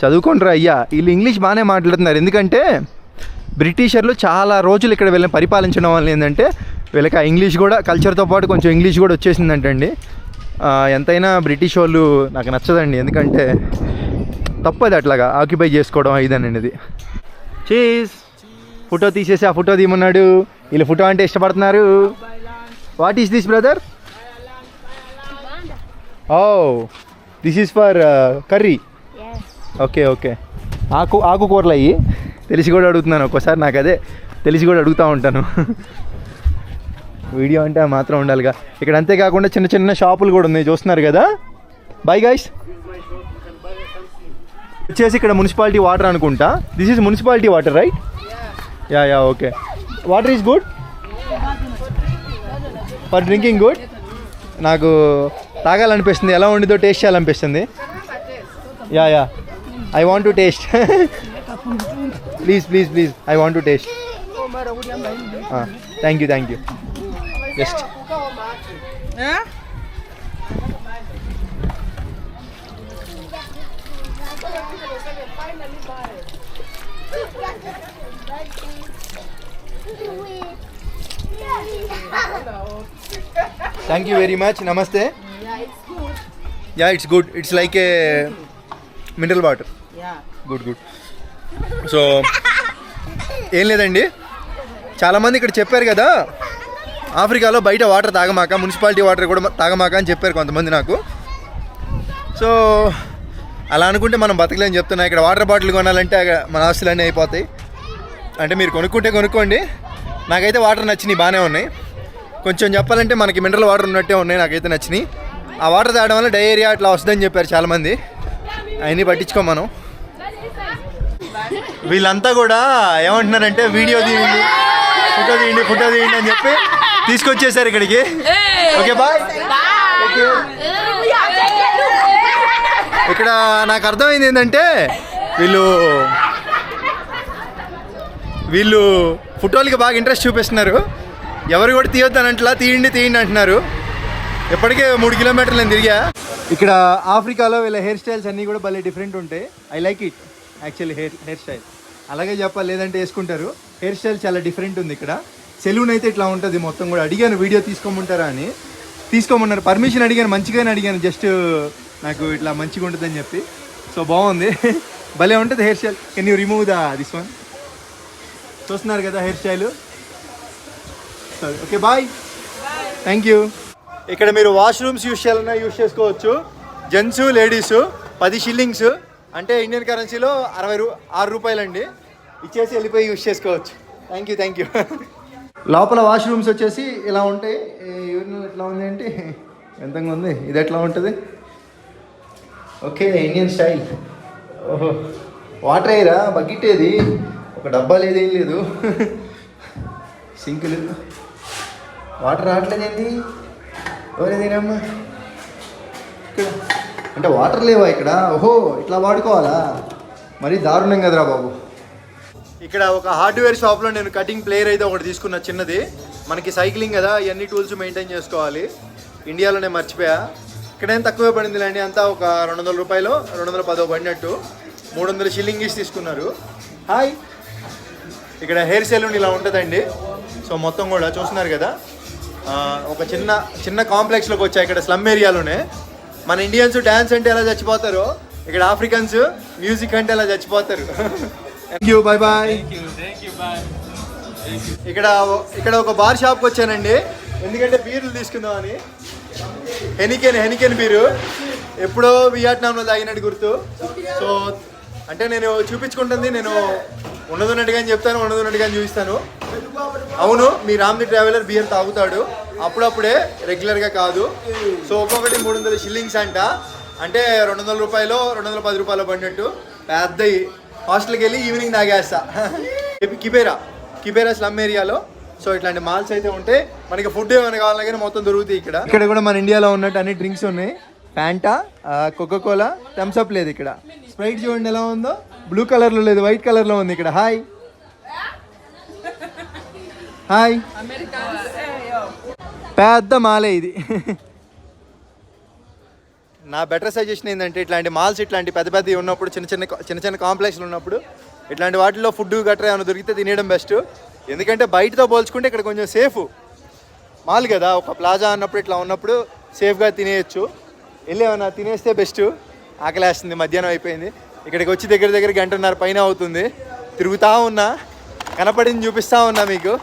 చదువుకుంటారు అయ్యా. వీళ్ళు ఇంగ్లీష్ బాగానే మాట్లాడుతున్నారు, ఎందుకంటే బ్రిటిషర్లు చాలా రోజులు ఇక్కడ వీళ్ళని పరిపాలించడం వల్ల ఏంటంటే వీళ్ళకి ఆ ఇంగ్లీష్ కూడా కల్చర్తో పాటు కొంచెం ఇంగ్లీష్ కూడా వచ్చేసిందంటండి. ఎంతైనా బ్రిటిష్ వాళ్ళు నాకు నచ్చదండి, ఎందుకంటే తప్పది అట్లాగా ఆక్యుపై చేసుకోవడం ఇదనేది. చీజ్ ఫోటో తీసేసి ఆ ఫోటో తీయమన్నాడు, వీళ్ళు ఫోటో అంటే ఇష్టపడుతున్నారు. What is this brother? Oh, this is for curry. Okay okay, ఆకుకూరలు అయ్యి తెలిసి కూడా అడుగుతున్నాను ఒక్కోసారి, నాకు అదే తెలిసి కూడా అడుగుతూ ఉంటాను. వీడియో అంటే మాత్రం ఉండాలిగా. ఇక్కడ అంతేకాకుండా చిన్న చిన్న షాపులు కూడా ఉన్నాయి, చూస్తున్నారు కదా. Bye guys. వచ్చేసి ఇక్కడ మున్సిపాలిటీ వాటర్ అనుకుంటా, this is municipality water right? Yeah okay. Water is good for drinking, good. నాకు తాగాలనిపిస్తుంది, ఎలా ఉండిదో టేస్ట్ చేయాలనిపిస్తుంది. Yeah I want to taste. please I want to taste. Thank you just thank you very much. Namaste. Yeah, it's good. It's like a mineral water. Good. So ఏం లేదండి, చాలామంది ఇక్కడ చెప్పారు కదా ఆఫ్రికాలో బయట వాటర్ తాగమాక, మున్సిపాలిటీ వాటర్ కూడా తాగమాక అని చెప్పారు కొంతమంది నాకు. సో అలా అనుకుంటే మనం బతకలేని చెప్తున్నా. ఇక్కడ వాటర్ బాటిల్ కొనాలంటే మన ఆస్తులన్నీ అయిపోతాయి. అంటే మీరు కొనుక్కోండి. నాకైతే వాటర్ నచ్చినాయి, బాగానే ఉన్నాయి. కొంచెం చెప్పాలంటే మనకి మినరల్ వాటర్ ఉన్నట్టే ఉన్నాయి, నాకైతే నచ్చినాయి. ఆ వాటర్ తాగడం వల్ల డయేరియా అట్లా వస్తుందని చెప్పారు చాలామంది, అవన్నీ పట్టించుకో మనం. వీళ్ళంతా కూడా ఏమంటున్నారంటే వీడియో తీయండి, ఫోటో తీయండి అని చెప్పి తీసుకొచ్చేసారు ఇక్కడికి. Okay bye. ఇక్కడ నాకు అర్థమైంది ఏంటంటే వీళ్ళు ఫోటోలకి బాగా ఇంట్రెస్ట్ చూపిస్తున్నారు. ఎవరు కూడా తీయొద్దానంటలా, తీయండి అంటున్నారు. ఇప్పటికే 3 కిలోమీటర్లు నేను తిరిగా. ఇక్కడ ఆఫ్రికాలో వీళ్ళ హెయిర్ స్టైల్స్ అన్నీ కూడా భలే డిఫరెంట్ ఉంటాయి. I like it actually hair style. అలాగే చెప్పాలి, లేదంటే వేసుకుంటారు. హెయిర్ స్టైల్ చాలా డిఫరెంట్ ఉంది ఇక్కడ. సెలూన్ అయితే ఇట్లా ఉంటుంది మొత్తం కూడా. అడిగాను వీడియో తీసుకోమంటారా అని, తీసుకోమన్నారు. పర్మిషన్ అడిగాను, మంచిగానే అడిగాను, జస్ట్ నాకు ఇట్లా మంచిగా ఉంటుందని చెప్పి. సో బాగుంది, భలే ఉంటుంది hair style. Can you remove this one? చూస్తున్నారు కదా హెయిర్ స్టైల్. సరే ఓకే బాయ్, థ్యాంక్ యూ. ఇక్కడ మీరు వాష్రూమ్స్ యూస్ చేయాలన్నా యూస్ చేసుకోవచ్చు. జెంట్స్ లేడీస్ 10 షిల్లింగ్స్ అంటే ఇండియన్ కరెన్సీలో 6 రూపాయలండి. ఇచ్చేసి వెళ్ళిపోయి యూస్ చేసుకోవచ్చు. Thank you. లోపల వాష్రూమ్స్ వచ్చేసి ఇలా ఉంటాయి. యూరినల్ ఎట్లా ఉంది అంటే ఎంతంగా ఉంది. ఇది ఎట్లా ఉంటుంది? Okay, Indian style. ఓహో, వాటర్ అయ్యరా బకెట్ ఏది, ఒక డబ్బా లేదేం లేదు, సింక్ లేదు, వాటర్ రావట్లేదేంటి? ఎవరేదేనమ్మా ఇక్కడ? అంటే వాటర్ లేవా ఇక్కడ? ఓహో, ఇట్లా వాడుకోవాలా? మరీ దారుణం కదరా బాబు. ఇక్కడ ఒక హార్డ్వేర్ షాప్లో నేను కటింగ్ ప్లేయర్ అయితే ఒకటి తీసుకున్న చిన్నది. మనకి సైక్లింగ్ కదా, ఇవన్నీ టూల్స్ మెయింటైన్ చేసుకోవాలి. ఇండియాలోనే మర్చిపోయా. ఇక్కడేం తక్కువే పడింది అండి, అంతా ఒక 200 రూపాయలు, 210 పడినట్టు. 300 షిల్లింగ్ ఇచ్చి తీసుకున్నారు. హాయ్, ఇక్కడ హెయిర్ సెలూన్ ఇలా ఉంటుందండి. సో మొత్తం కూడా చూస్తున్నారు కదా, ఒక చిన్న కాంప్లెక్స్లోకి వచ్చా. ఇక్కడ స్లమ్ ఏరియాలోనే. మన ఇండియన్స్ డ్యాన్స్ అంటే ఎలా చచ్చిపోతారో, ఇక్కడ ఆఫ్రికన్స్ మ్యూజిక్ అంటే ఎలా చచ్చిపోతారు. Thank you, bye bye. ఇక్కడ ఒక బార్ షాప్కి వచ్చానండి, ఎందుకంటే బీర్లు తీసుకుందామని. హెనికెన్ బీరు ఎప్పుడో వియట్నాంలో తాగినట్టు గుర్తు. సో అంటే నేను చూపించుకుంటుంది, నేను ఉన్నదున్నట్టుగా చెప్తాను, ఉన్నదున్నట్టుగా చూపిస్తాను. అవును, మీ రామ్ది ట్రావెలర్ బియర్ తాగుతాడు అప్పుడప్పుడే, రెగ్యులర్గా కాదు. సో ఒక్కొక్కటి 300 షిల్లింగ్స్ అంట, అంటే 200 రూపాయలు, 210 రూపాయలు పడినట్టు. పెద్ద హాస్టల్కి వెళ్ళి ఈవినింగ్ తాగేస్తా. కిబేరా స్లమ్ ఏరియాలో. సో ఇట్లాంటి మాల్స్ అయితే ఉంటాయి. మనకి ఫుడ్ ఏమైనా కావాలన్నా కానీ మొత్తం దొరుకుతాయి ఇక్కడ. ఇక్కడ కూడా మన ఇండియాలో ఉన్నట్టు అన్ని డ్రింక్స్ ఉన్నాయి. ఫ్యాంటా, కోకోకోలా, థమ్స్అప్ లేదు ఇక్కడ. స్ప్రైట్ చూడండి ఎలా ఉందో, బ్లూ కలర్లో లేదు, వైట్ కలర్లో ఉంది ఇక్కడ. హాయ్ పెద్ద మాలే ఇది. నా బెటర్ సజెషన్ ఏంటంటే, ఇట్లాంటి మాల్స్ ఇట్లాంటి పెద్దవి ఉన్నప్పుడు, చిన్న కాంప్లెక్స్లు ఉన్నప్పుడు, ఇట్లాంటి వాటిల్లో ఫుడ్ గట్రా ఏమైనా దొరికితే తినేయడం బెస్ట్. ఎందుకంటే బయటతో పోల్చుకుంటే ఇక్కడ కొంచెం సేఫ్. మాల్ కదా, ఒక ప్లాజా అన్నప్పుడు ఇట్లా ఉన్నప్పుడు సేఫ్గా తినేయచ్చు. వెళ్ళి ఏమైనా తినేస్తే బెస్ట్. ఆకలేస్తుంది, మధ్యాహ్నం అయిపోయింది. ఇక్కడికి వచ్చి దగ్గర 1.5 పైన అవుతుంది. తిరుగుతూ ఉన్నా, కనపడింది చూపిస్తూ ఉన్నా మీకు.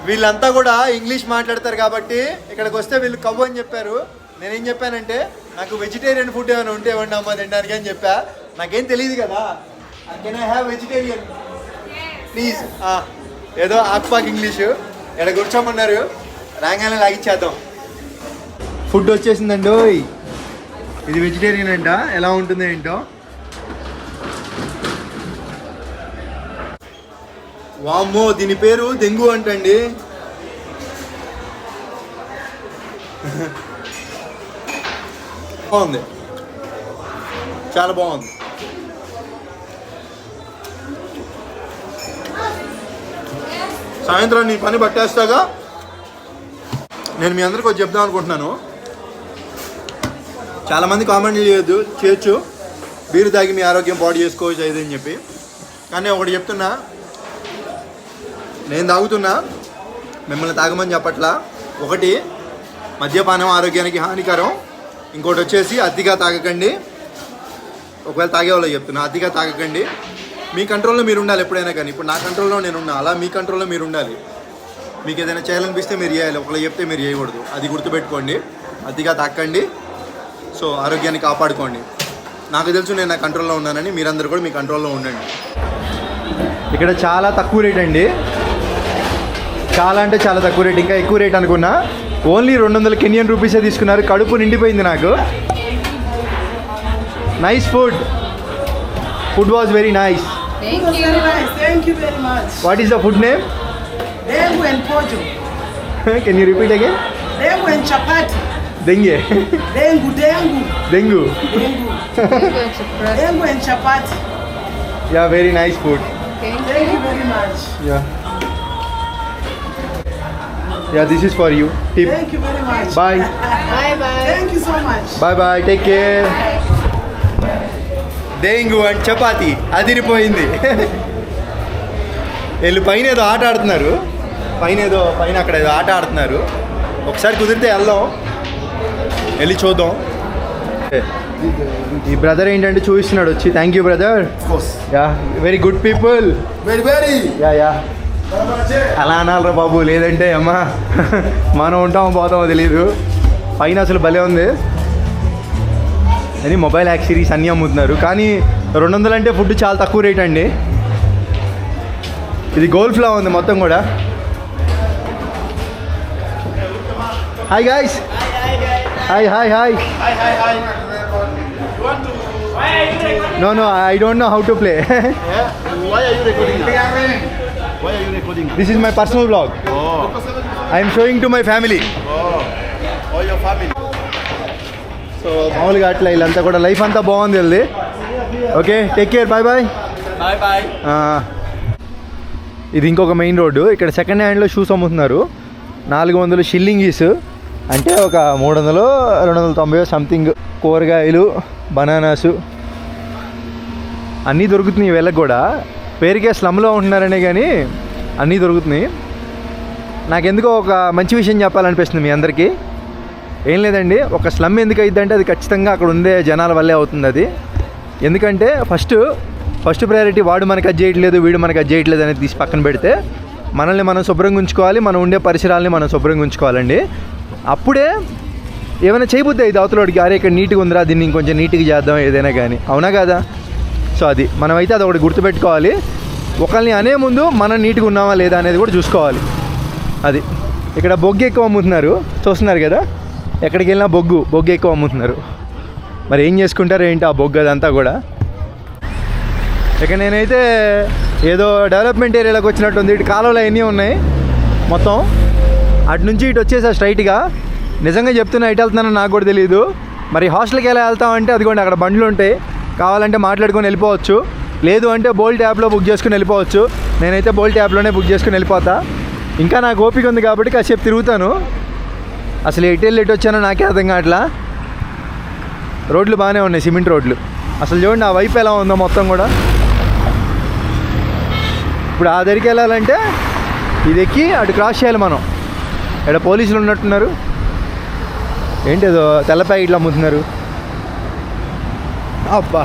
వీళ్ళంతా కూడా ఇంగ్లీష్ మాట్లాడతారు కాబట్టి ఇక్కడికి వస్తే వీళ్ళు కవ్వు అని చెప్పారు. నేనేం చెప్పానంటే, నాకు వెజిటేరియన్ ఫుడ్ ఏమైనా ఉంటే ఇవ్వండి అమ్మ తినడానికి అని చెప్పా. నాకేం తెలియదు కదా. Can I have vegetarian please? ఏదో ఆక్పాక్ ఇంగ్లీషు. ఇక్కడ కూర్చోమన్నారు, రాగానే లాగిచ్చేద్దాం. ఫుడ్ వచ్చేసిందండి. ఇది వెజిటేరియన్ అంట, ఎలా ఉంటుందో ఏంటో. వామ్మో, దీని పేరు దెంగు అంటండి. బాగుంది, చాలా బాగుంది. సాయంత్రం నీ పని పట్టేస్తాగా. నేను మీ అందరికి వచ్చి చెప్దాం అనుకుంటున్నాను. చాలామంది కామెంట్లు చేయొచ్చు, బీరు తాగి మీ ఆరోగ్యం పాడు చేసుకోవచ్చు అది అని చెప్పి. కానీ ఒకటి చెప్తున్నా, నేను తాగుతున్నా, మిమ్మల్ని తాగమని చెప్పట్లా. ఒకటి, మద్యపానం ఆరోగ్యానికి హానికరం. ఇంకోటి వచ్చేసి అతిగా తాగకండి. ఒకవేళ తాగేవాళ్ళకి చెప్తున్నా, అతిగా తాగకండి. మీ కంట్రోల్లో మీరు ఉండాలి ఎప్పుడైనా కానీ. ఇప్పుడు నా కంట్రోల్లో నేను ఉన్నా, అలా మీ కంట్రోల్లో మీరు ఉండాలి. మీకు ఏదైనా చేయాలనిపిస్తే మీరు చేయాలి, ఒకళ్ళు చెప్తే మీరు చేయకూడదు. అది గుర్తుపెట్టుకోండి. అతిగా తాకండి. సో ఆరోగ్యాన్ని కాపాడుకోండి. నాకు తెలుసు నేను నా కంట్రోల్లో ఉన్నానని, మీరందరూ కూడా మీ కంట్రోల్లో ఉండండి. ఇక్కడ చాలా తక్కువ రేట్ అండి, చాలా అంటే చాలా తక్కువ రేట్. ఇంకా ఎక్కువ రేట్ అనుకున్నా. ఓన్లీ 200 కెనియన్ రూపీసే తీసుకున్నారు. కడుపు నిండిపోయింది నాకు. Nice food was very nice. Thank you very much. What is the food name? Dengu and pojo. Can you repeat again? Dengu and chapati. దెంగే. Dengu. దెంగు. Dengu and chapati. Yeah, very nice food. Thank you very much. Yeah, this is for you. Tip. Thank you very much. Bye. Thank you so much. Bye. Take care. దెంగు అండ్ చపాతి అదిరిపోయింది. వీళ్ళు పైన ఏదో ఆట ఆడుతున్నారు. పైన అక్కడ ఏదో ఆట ఆడుతున్నారు. ఒకసారి కుదిరితే వెళ్దాం, వెళ్ళి చూద్దాం. ఈ బ్రదర్ ఏంటంటే చూపిస్తున్నాడు వచ్చి. Thank you brother. Yeah, very good people. Very. Yeah అలా అనాలరా బాబు, లేదంటే అమ్మా మనం ఉంటామో పోతామో తెలీదు. పైన అసలు భలే ఉంది అని మొబైల్ యాక్సరీస్ అన్నీ అమ్ముతున్నారు. కానీ 200 అంటే ఫుడ్ చాలా తక్కువ రేట్ అండి. ఇది గోల్ఫ్లా ఉంది మొత్తం కూడా. Hi guys. Hi. No, I don't know how to play. Why are you recording? This is my personal vlog. Oh. I am showing to my family. All your family. So మామూలుగా అట్లా వీళ్ళంతా కూడా లైఫ్ అంతా బాగుంది వెళ్ళి. Okay, take care, bye. Bye. ఇది ఇంకొక మెయిన్ రోడ్డు. ఇక్కడ సెకండ్ హ్యాండ్లో షూస్ అమ్ముతున్నారు. 400 షిల్లింగీస్ అంటే ఒక 300-290 సంథింగ్. కూరగాయలు, బనానాసు అన్నీ దొరుకుతున్నాయి వీళ్ళకి కూడా. పేరుకే స్లమ్లో ఉంటున్నారనే కానీ అన్నీ దొరుకుతున్నాయి. నాకెందుకో ఒక మంచి విషయం చెప్పాలనిపిస్తుంది మీ అందరికీ. ఏం లేదండి, ఒక స్లమ్ ఎందుకు అయిద్దంటే అది ఖచ్చితంగా అక్కడ ఉండే జనాల వల్లే అవుతుంది అది. ఎందుకంటే ఫస్ట్ ప్రయారిటీ వాడు మనకు అది చేయట్లేదు, వీడు మనకు అది చేయట్లేదు అనేది తీసి పక్కన పెడితే మనల్ని మనం శుభ్రంగా ఉంచుకోవాలి, మనం ఉండే పరిసరాలని మనం శుభ్రంగా ఉంచుకోవాలండి. అప్పుడే ఏమైనా చేయబుద్ది ఇది అవతలవాడికి, అరే ఇక్కడ నీట్గా ఉందిరా, దీన్ని ఇంకొంచెం నీట్గా చేద్దాం ఏదైనా కానీ, అవునా కదా? సో అది మనమైతే అది ఒకటి గుర్తుపెట్టుకోవాలి. ఒకరిని అనే ముందు మనం నీట్గా ఉన్నామా లేదా అనేది కూడా చూసుకోవాలి. అది ఇక్కడ బొగ్గు ఎక్కువ అమ్ముతున్నారు, చూస్తున్నారు కదా. ఎక్కడికి వెళ్ళినా బొగ్గు ఎక్కువ అమ్ముతున్నారు. మరి ఏం చేసుకుంటారు ఏంటి ఆ బొగ్గు అదంతా కూడా. ఇక నేనైతే ఏదో డెవలప్మెంట్ ఏరియాలోకి వచ్చినట్టుంది. ఇటు కాలువలు అవన్నీ ఉన్నాయి మొత్తం. అటు నుంచి ఇటు వచ్చేసా స్ట్రైట్గా. నిజంగా చెప్తున్నా ఇటు వెళ్తున్నానని నాకు కూడా తెలియదు. మరి హాస్టల్కి ఎలా వెళ్తామంటే అదిగోండి అక్కడ బండ్లు ఉంటాయి, కావాలంటే మాట్లాడుకొని వెళ్ళిపోవచ్చు, లేదు అంటే బోల్ట్ యాప్లో బుక్ చేసుకుని వెళ్ళిపోవచ్చు. నేనైతే బోల్ట్ యాప్లోనే బుక్ చేసుకుని వెళ్ళిపోతా. ఇంకా నాకు ఓపిక ఉంది కాబట్టి కాసేపు తిరుగుతాను. అసలు ఎటు వచ్చానో నాకే అర్థం కావట్లా. రోడ్లు బాగానే ఉన్నాయి, సిమెంట్ రోడ్లు. అసలు చూడండి ఆ వైపు ఎలా ఉందో మొత్తం కూడా. ఇప్పుడు ఆ దగ్గరికి వెళ్ళాలంటే ఇది ఎక్కి అటు క్రాస్ చేయాలి మనం. ఇక్కడ పోలీసులు ఉన్నట్టున్నారు. ఏంటి ఏదో తెల్ల ప్యాకెట్లు అమ్ముతున్నారు. అబ్బా,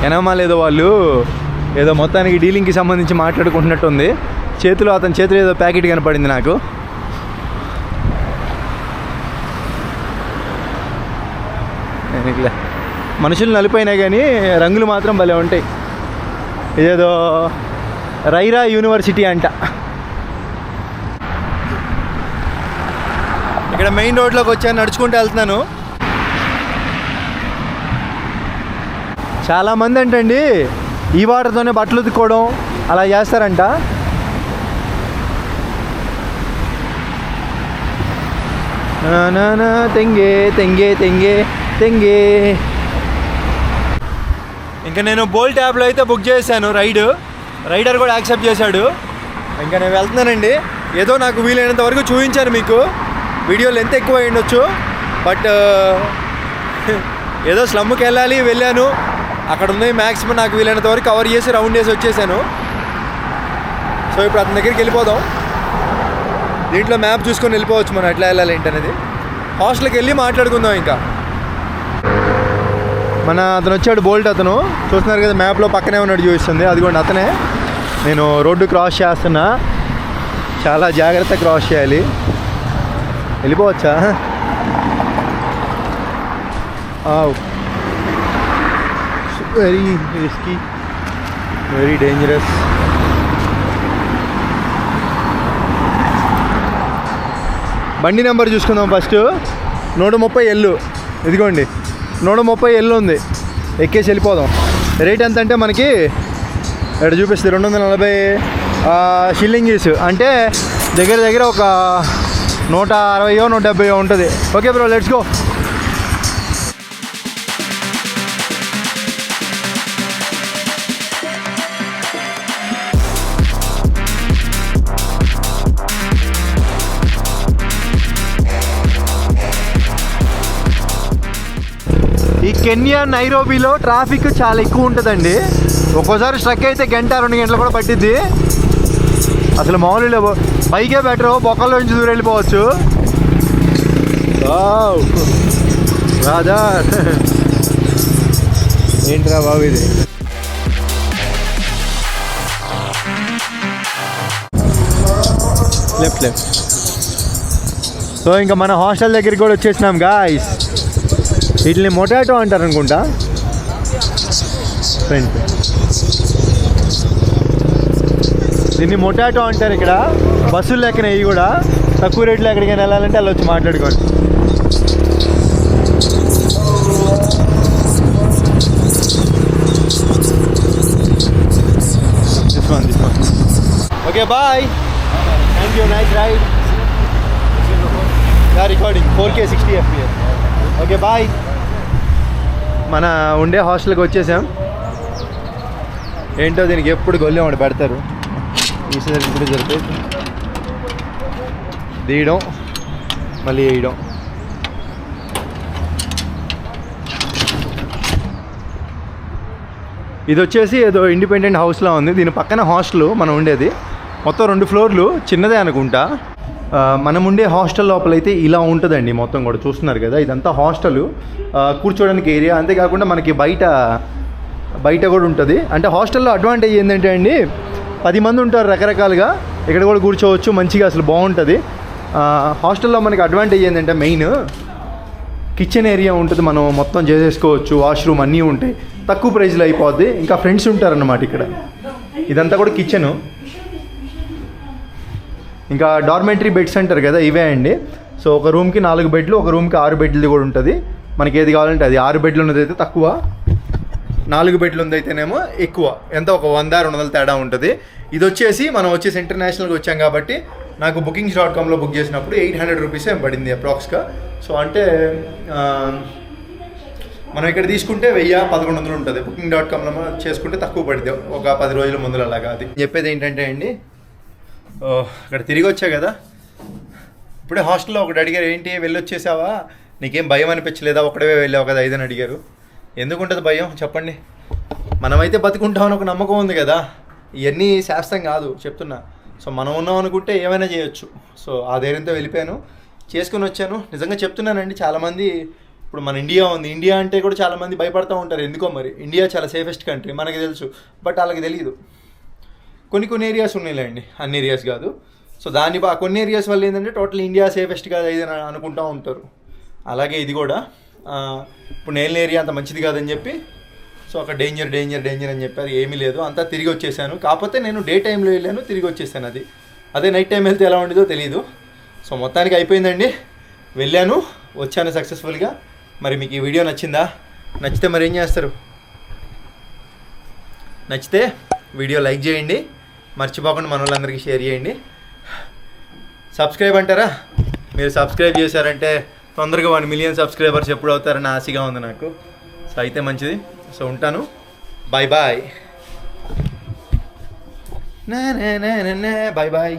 ఎనమా లేదో వాళ్ళు ఏదో మొత్తానికి డీలింగ్కి సంబంధించి మాట్లాడుకుంటున్నట్టుంది. అతని చేతిలో ఏదో ప్యాకెట్ కనపడింది నాకు. మనుషులు నలిపోయినా కానీ రంగులు మాత్రం భలే ఉంటాయి. ఇదేదో రైరా యూనివర్సిటీ అంట. ఇక్కడ మెయిన్ రోడ్లోకి వచ్చాను, నడుచుకుంటూ వెళ్తున్నాను. చాలామంది అంటండి ఈ వాటర్తోనే బట్టలు ఉతుక్కోవడం అలా చేస్తారంట. తెంగే తెంగే తెంగే తెంగే. ఇంకా నేను బోల్ట్ యాప్లో అయితే బుక్ చేశాను రైడర్ కూడా యాక్సెప్ట్ చేశాడు. ఇంకా నేను వెళ్తున్నానండి. ఏదో నాకు వీలైనంత వరకు చూపించాను మీకు. వీడియోలు ఎంత ఎక్కువ అయ్యుండొచ్చు, బట్ ఏదో స్లమ్కి వెళ్ళాను. అక్కడ ఉన్నాయి మ్యాక్సిమం నాకు వీలైనంత వరకు కవర్ చేసి రౌండ్ చేసి వచ్చేసాను. సో ఇప్పుడు అతని దగ్గరికి వెళ్ళిపోదాం. దీంట్లో మ్యాప్ చూసుకొని వెళ్ళిపోవచ్చు మనం ఎట్లా వెళ్ళాలి ఏంటనేది. హాస్టల్కి వెళ్ళి మాట్లాడుకుందాం. ఇంకా అతను వచ్చాడు, బోల్ట్ అతను. చూస్తున్నారు కదా మ్యాప్లో పక్కనే ఉన్నాడు చూపిస్తుంది, అదిగోండి అతనే. నేను రోడ్డు క్రాస్ చేస్తున్నా, చాలా జాగ్రత్త క్రాస్ చేయాలి. వెళ్ళిపోవచ్చా? Very risky, very dangerous. బండి నెంబర్ చూసుకుందాం ఫస్ట్. 130L. ఇదిగోండి 130L ఉంది. ఎక్కేసి వెళ్ళిపోదాం. రేట్ ఎంత అంటే మనకి ఇక్కడ చూపిస్తుంది 240 షిల్లింగీస్, అంటే దగ్గర ఒక 160-170 ఉంటుంది. Okay bro, let's go. Kenya నైరోబీలో ట్రాఫిక్ చాలా ఎక్కువ ఉంటుందండి. ఒక్కోసారి స్ట్రక్ అయితే గంట 2 గంటలు కూడా పట్టిద్ది. అసలు మామూలు బైకే బెటర్, బొక్కల్లో నుంచి దూరం వెళ్ళిపోవచ్చు. రాదా ఏంట్రా బాబు ఇది. లెఫ్ట్. సో ఇంకా మన హాస్టల్ దగ్గరికి కూడా వచ్చేసినాం గాయ్స్. వీటిని మొటాటో అంటారు అనుకుంటా ఫ్రెండ్. దీన్ని మొటాటో అంటారు ఇక్కడ. బస్సులు లెక్కన ఇవి కూడా తక్కువ రేట్లో ఎక్కడికైనా వెళ్ళాలంటే అలా వచ్చి మాట్లాడుకోండి. Okay bye, thank you, nice ride. Recording 4K 60 FPS. Okay bye. మన ఉండే హాస్టల్కి వచ్చేసాం. ఏంటో దీనికి ఎప్పుడు గొల్లెం ఒకటి పెడతారు. ఈసారి ఇప్పుడు జరిపేసి తీయడం మళ్ళీ వేయడం. ఇది వచ్చేసి ఏదో ఇండిపెండెంట్ హౌస్లో ఉంది. దీని పక్కన హాస్టల్ మనం ఉండేది. మొత్తం 2 ఫ్లోర్లు, చిన్నదే అనుకుంటా. మనం ఉండే హాస్టల్ లోపలైతే ఇలా ఉంటుందండి మొత్తం కూడా. చూస్తున్నారు కదా, ఇదంతా హాస్టల్, కూర్చోడానికి ఏరియా. అంతేకాకుండా మనకి బయట కూడా ఉంటుంది. అంటే హాస్టల్లో అడ్వాంటేజ్ ఏంటంటే అండి, 10 మంది ఉంటారు రకరకాలుగా, ఇక్కడ కూడా కూర్చోవచ్చు మంచిగా, అసలు బాగుంటుంది. హాస్టల్లో మనకి అడ్వాంటేజ్ ఏంటంటే మెయిన్ కిచెన్ ఏరియా ఉంటుంది, మనం మొత్తం చేసేసుకోవచ్చు. వాష్రూమ్ అన్నీ ఉంటాయి, తక్కువ ప్రైస్లో అయిపోద్ది. ఇంకా ఫ్రెండ్స్ ఉంటారన్నమాట ఇక్కడ. ఇదంతా కూడా కిచెను. ఇంకా డార్మెంటరీ బెడ్స్ అంటారు కదా, ఇవే అండి. సో ఒక రూమ్కి 4 బెడ్లు, ఒక రూమ్కి 6 బెడ్లు కూడా ఉంటుంది. మనకి ఏది కావాలంటే అది. 6 బెడ్లు ఉన్నదైతే తక్కువ, 4 బెడ్లు ఉందైతేనేమో ఎక్కువ. ఎంత ఒక 100-200 తేడా ఉంటుంది. ఇది వచ్చేసి మనం వచ్చేసి ఇంటర్నేషనల్గా వచ్చాం కాబట్టి నాకు bookings.comలో బుక్ చేసినప్పుడు 800 రూపీస్ ఏం పడింది అప్రాక్స్గా. సో అంటే మనం ఇక్కడ తీసుకుంటే 1000-1100 ఉంటుంది. booking.comలో చేసుకుంటే తక్కువ పడింది, ఒక 10 రోజుల ముందు అలాగా. అది చెప్పేది ఏంటంటే అండి, ఇక్కడ తిరిగి వచ్చా కదా, ఇప్పుడే హాస్టల్లో ఒకటి అడిగారు, ఏంటి వెళ్ళొచ్చేసావా, నీకేం భయం అనిపించలేదా, ఒకడే వెళ్ళావు కదా 5 అని అడిగారు. ఎందుకుంటుంది భయం చెప్పండి, మనమైతే బతుకుంటామని ఒక నమ్మకం ఉంది కదా. ఇవన్నీ శాస్త్రం కాదు చెప్తున్నా. సో మనం ఉన్నాం అనుకుంటే ఏమైనా చేయొచ్చు. సో ఆ ధైర్యంతో వెళ్ళిపోయాను, చేసుకుని వచ్చాను. నిజంగా చెప్తున్నానండి, చాలామంది ఇప్పుడు మన ఇండియా ఉంది, ఇండియా అంటే కూడా చాలామంది భయపడుతూ ఉంటారు. ఎందుకో మరి, ఇండియా చాలా సేఫెస్ట్ కంట్రీ మనకి తెలుసు, బట్ వాళ్ళకి తెలియదు. కొన్ని ఏరియాస్ ఉన్నాయిలేండి, అన్ని ఏరియాస్ కాదు. సో కొన్ని ఏరియాస్ వల్ల ఏంటంటే టోటల్ ఇండియా సేఫెస్ట్ కాదు ఇది అనుకుంటూ ఉంటారు. అలాగే ఇది కూడా ఇప్పుడు నేను ఏరియా అంత మంచిది కాదని చెప్పి, సో అక్కడ డేంజర్ అని చెప్పారు. ఏమీ లేదు, అంతా తిరిగి వచ్చేసాను. కాకపోతే నేను డే టైంలో వెళ్ళాను, తిరిగి వచ్చేసాను. అదే నైట్ టైం వెళ్తే ఎలా ఉండేదో తెలీదు. సో మొత్తానికి అయిపోయిందండి, వెళ్ళాను, వచ్చాను సక్సెస్ఫుల్గా. మరి మీకు ఈ వీడియో నచ్చిందా? నచ్చితే మరి ఏం చేస్తారు? నచ్చితే వీడియో లైక్ చేయండి, మర్చిపోకుండా మన వాళ్ళందరికీ షేర్ చేయండి. సబ్స్క్రైబ్ అంటారా? మీరు సబ్స్క్రైబ్ చేశారంటే తొందరగా 1 మిలియన్ సబ్స్క్రైబర్స్ ఎప్పుడు అవుతారని ఆశగా ఉంది నాకు. సో అయితే మంచిది. సో ఉంటాను, బాయ్ బాయ్. Bye bye.